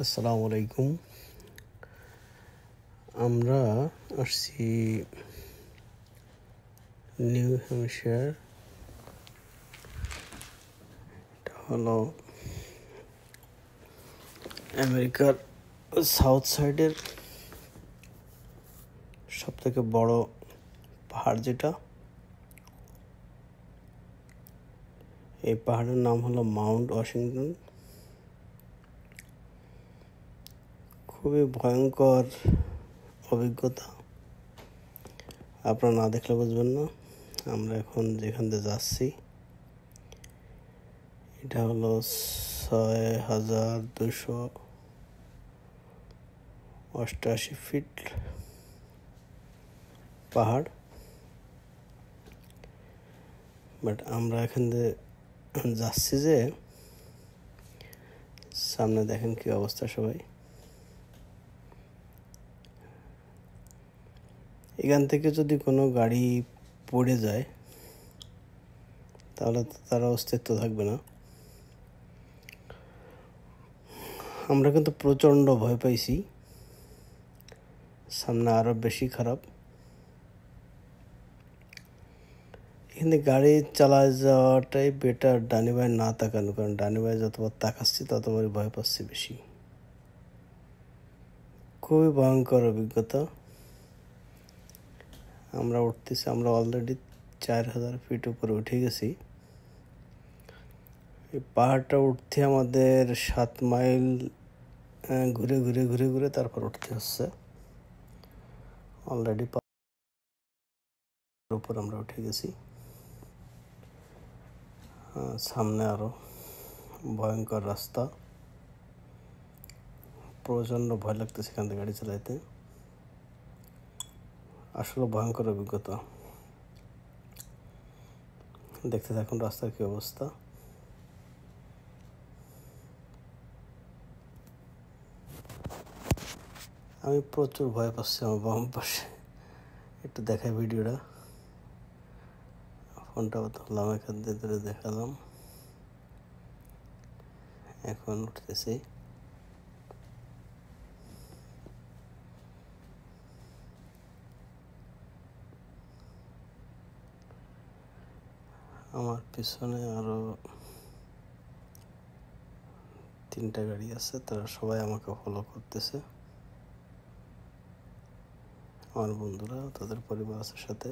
আসসালামু আলাইকুম। আমরা আসছি নিউ হ্যাম্পশায়ার। এটা হলো আমেরিকার সাউথ সাইডের সবথেকে বড় পাহাড় যেটা, এই পাহাড়ের নাম হলো মাউন্ট ওয়াশিংটন। খুবই ভয়ঙ্কর অভিজ্ঞতা, আপনারা না দেখলে বুঝবেন না। আমরা এখন যেখান দিয়ে যাচ্ছি এটা হলো 6288 ফিট পাহাড়। বাট আমরা এখান দিয়ে যাচ্ছি যে সামনে দেখেন কি অবস্থা। সবাই এখান থেকে যদি কোনো গাড়ি পড়ে যায় তাহলে তো তার অস্তিত্ব থাকবে না। আমরা কিন্তু প্রচণ্ড ভয় পাইছি, সামনে আরও বেশি খারাপ। এখানে গাড়ি চালায় যাওয়াটাই বেটার, ডানি ভাই না তাকানো, কারণ ডানি ভাই যতবার তাকাচ্ছি ততবারই ভয় পাচ্ছি বেশি। খুবই ভয়ঙ্কর অভিজ্ঞতা। আমরা উঠতেছি, আমরা অলরেডি 4000 ফিট উপরে উঠে গেছি। এই পাহাড়টা উঠতে আমাদের 7 মাইল ঘুরে ঘুরে ঘুরে ঘুরে তারপর উঠতে হচ্ছে। অলরেডি উপর আমরা উঠে গেছি। সামনে আরো ভয়ঙ্কর রাস্তা, প্রচণ্ড ভয় লাগতেছে এখান থেকে গাড়ি চালাইতে। আসলে ভয়ঙ্কর অভিজ্ঞতা। দেখতে থাকুন রাস্তার কি অবস্থা। আমি প্রচুর ভয় পাচ্ছি। আমার বাম পাশে একটু দেখাই ভিডিওটা, ফোনটা ধরলাম, এখান থেকে দেখালাম। এখন উঠতেছি। আমার পিছনে আরো 3টা গাড়ি আছে, তারা সবাই আমাকে ফলো করতেছে। আমার বন্ধুরা, তাদের পরিবার আছে সাথে।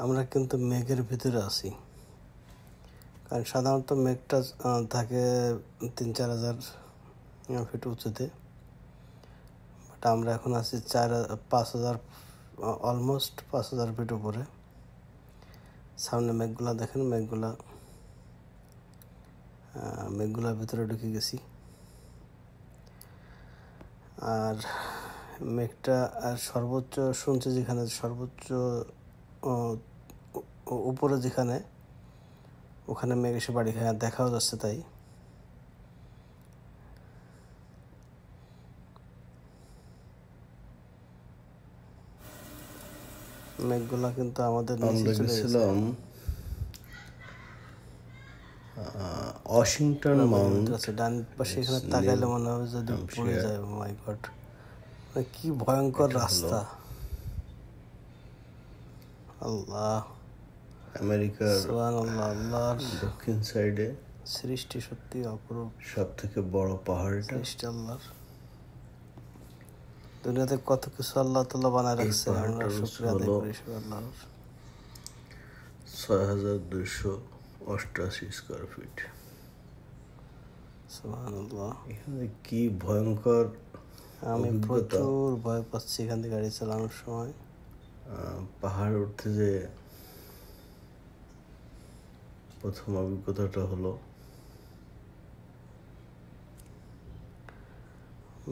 আমরা কিন্তু মেঘের ভিতরে আছি, কারণ সাধারণত মেঘটা থাকে 3-4 হাজার ফিট উঁচুতে। বাট আমরা এখন আছি 5,000, অলমোস্ট 5,000 ফিট উপরে। সামনে মেঘগুলা দেখেন, মেঘগুলার ভিতরে ঢুকে গেছি। আর মেঘটা আর সর্বোচ্চ শুনছে যেখানে, সর্বোচ্চ উপরে যেখানে, ওখানে মেঘ এসে বাড়ি খায়, দেখাও যাচ্ছে। তাই মেঘগুলা কিন্তু আমাদের নিচে চলে গেছে। ওয়াশিংটন মাউন্ট আছে ডান পাশে, এখানে তাকাইলে মনে হবে যদি পড়ে যায়। মাই গড, কি ভয়ঙ্কর রাস্তা। আল্লাহ, আমেরিকার সুবহানাল্লাহ, আল্লাহর দক্ষিণ সাইডে সৃষ্টি সত্যি অপরূপ। সব থেকে বড় পাহাড়টা সৃষ্টি আল্লাহর। দুনিয়াতে কত কিছু আল্লাহ তাআলা বানায় রাখছে, আমরা শুকরিয়া আদায় করি আল্লাহর। 6288 স্কয়ার ফিট। সুবহানাল্লাহ, এখানে কি ভয়ঙ্কর। আমি প্রচুর ভয় পাচ্ছি এখান থেকে গাড়ি চালানোর সময়। পাহাড় উঠতে যে প্রথম অভিজ্ঞতাটা হলো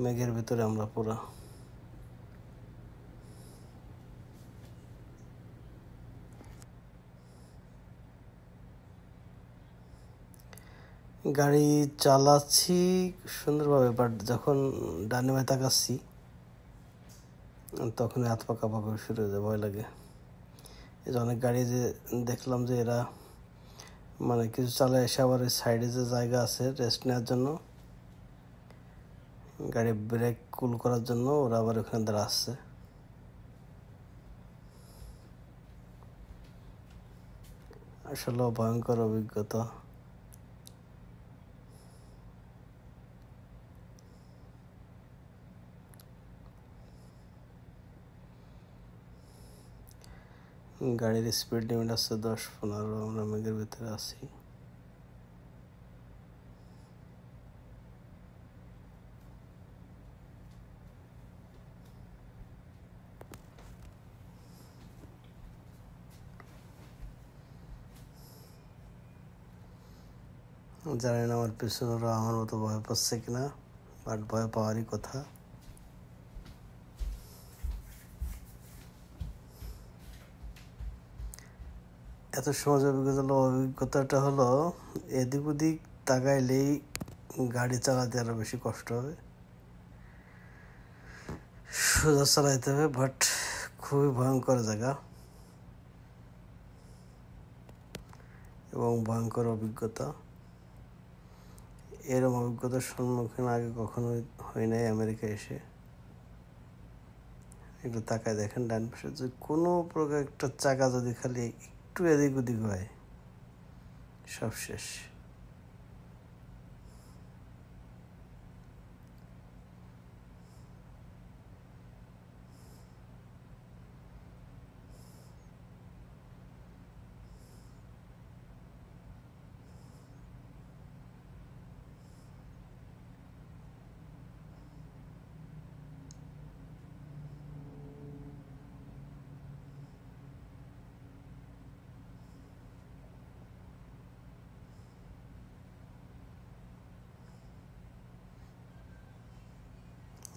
মেঘের ভিতরে আমরা পুরা। গাড়ি চালাচ্ছি সুন্দরভাবে, বাট যখন ডানে বামে তাকাচ্ছি তখন হাত পা কাঁপা শুরু হয়ে যায়, ভয় লাগে। এই যে অনেক গাড়ি যে দেখলাম যে এরা মানে কিছু চালায় এসে আবার সাইডে যে জায়গা আছে রেস্ট নেওয়ার জন্য, গাড়ি ব্রেক কুল করার জন্য ওরা আবার ওখানে দাঁড়া আসছে। আসলে ভয়ঙ্কর অভিজ্ঞতা। গাড়ির স্পিড লিমিট আছে 10-15, আমরা মেঘের ভিতরে আছি। জানি না আমার পিছনে ওরা আমার মতো ভয় পাচ্ছে কিনা, বাট ভয় পাওয়ারই কথা। এত সহজ অভিজ্ঞতাটা হলো এদিক ওদিক তাকাইলেই গাড়ি চালাতে আরো বেশি কষ্ট হবে, সোজা চালাইতে হবে, বাট খুবই ভয়ঙ্কর জায়গা এবং ভয়ঙ্কর অভিজ্ঞতা। এরকম অভিজ্ঞতার সম্মুখীন আগে কখনো হয় নাই আমেরিকায় এসে। একটু তাকায় দেখেন ডান পাশে যে কোনো প্রকার একটা চাকা যদি খালি একটু এদিক ওদিক হয়, সব শেষ।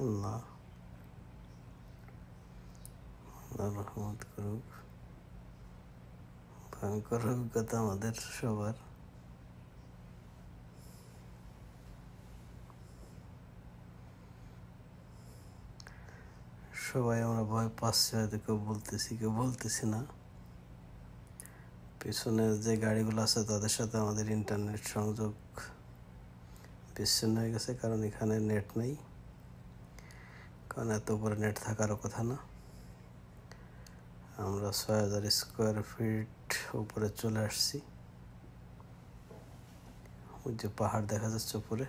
আল্লাহ রহমত করুক। ভয়ঙ্কর অভিজ্ঞতা আমাদের সবার। সবাই আমরা ভয় পাচ্ছি, হয়তো কেউ বলতেছি না। পিছনে যে গাড়িগুলো আছে তাদের সাথে আমাদের ইন্টারনেট সংযোগ বিচ্ছিন্ন হয়ে গেছে, কারণ এখানে নেট নেই, কারণ এত উপরে নেট থাকারও কথা না। আমরা 6000 স্কোয়ার ফিট উপরে চলে আসছি। ওই যে পাহাড় দেখা যাচ্ছে উপরে,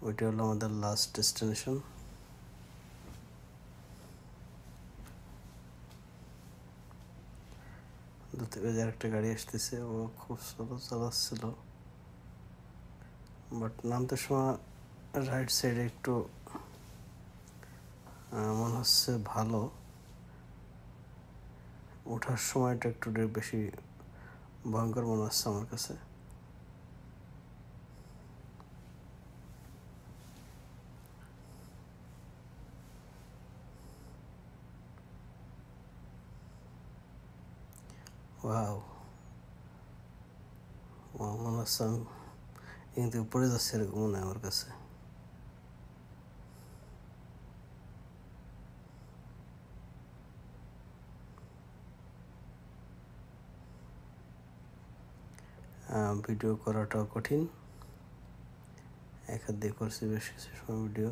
ওইটা হলো আমাদের লাস্ট ডেস্টিনেশন। দূর থেকে যে একটা গাড়ি আসতেছে, ও খুব স্লো চালাচ্ছিল, বাট নামতে সময় রাইট সাইডে একটু মনে হচ্ছে ভালো, ওঠার সময়টা একটু বেশি ভয়ঙ্কর মনে হচ্ছে আমার কাছে। ওয়াও, মনে হচ্ছে আমি এখান থেকে পড়ে যাচ্ছে এরকম মনে হয় আমার কাছে। ভিডিও করাটাও কঠিন, এক হাত দিয়ে করছি বেশ কিছু সময় ভিডিও।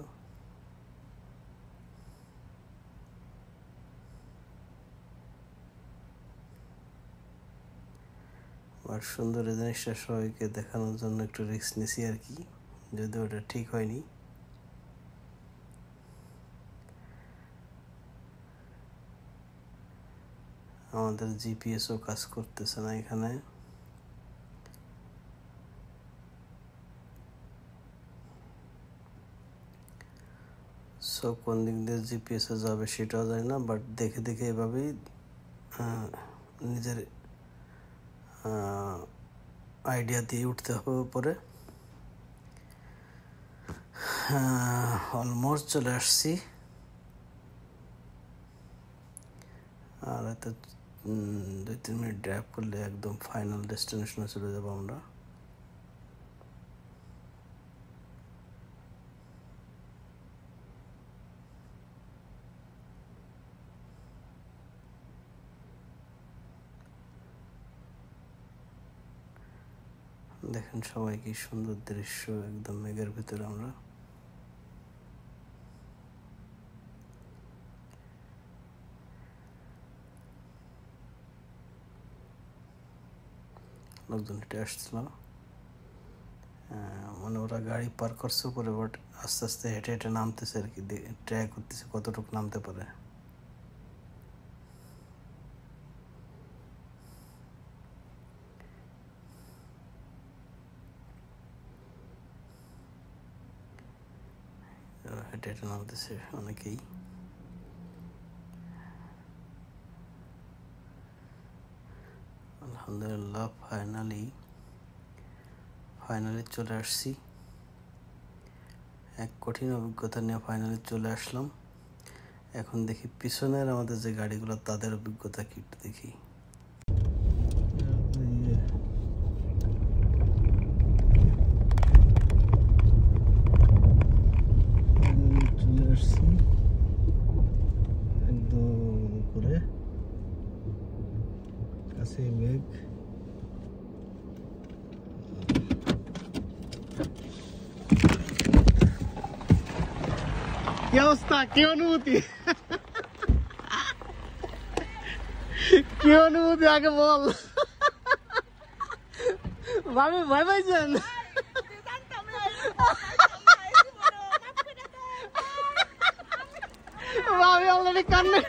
আর সুন্দর এই জিনিসটা সবাইকে দেখানোর জন্য একটু রিস্ক নিছি আর কি, যদিও ওটা ঠিক হয়নি। আমাদের জিপিএসও কাজ করতেছে না এখানে। সো কোন দিক দিয়ে জিপিএসে যাবে সেটাও জানি না, বাট দেখে দেখে এভাবেই নিজের আইডিয়া দিয়ে উঠতে হবে উপরে। অলমোস্ট চলে আসছি। আর এত 2-3 মিনিট ড্রাইভ করলে একদম ফাইনাল ডেস্টিনেশনে চলে যাবো আমরা। দেখেন সবাই কি সুন্দর দৃশ্য, একদম মেঘের ভিতরে আমরা। লোকজন হেঁটে আসছিল, মানে ওরা গাড়ি পার করছে উপরে, বাট আস্তে আস্তে হেঁটে হেঁটে নামতেছে আর কি, ট্রাই করতেছে কতটুকু নামতে পারে। হেঁটে হেঁটে নামতেছে অনেকেই। আলহামদুলিল্লাহ ফাইনালি চলে আসছি। এক কঠিন অভিজ্ঞতা নিয়ে ফাইনালি চলে আসলাম। এখন দেখি পিছনের আমাদের যে গাড়িগুলো তাদের অভিজ্ঞতা কি একটু দেখি। চলে আসছি একদম উপরে, কাছে মেঘ। কি অবস্থা, কি অনুভূতি? কি অনুভূতি আগে বল। ভাবি ভয় পাইছেন? ভাবি অলরেডি কান্না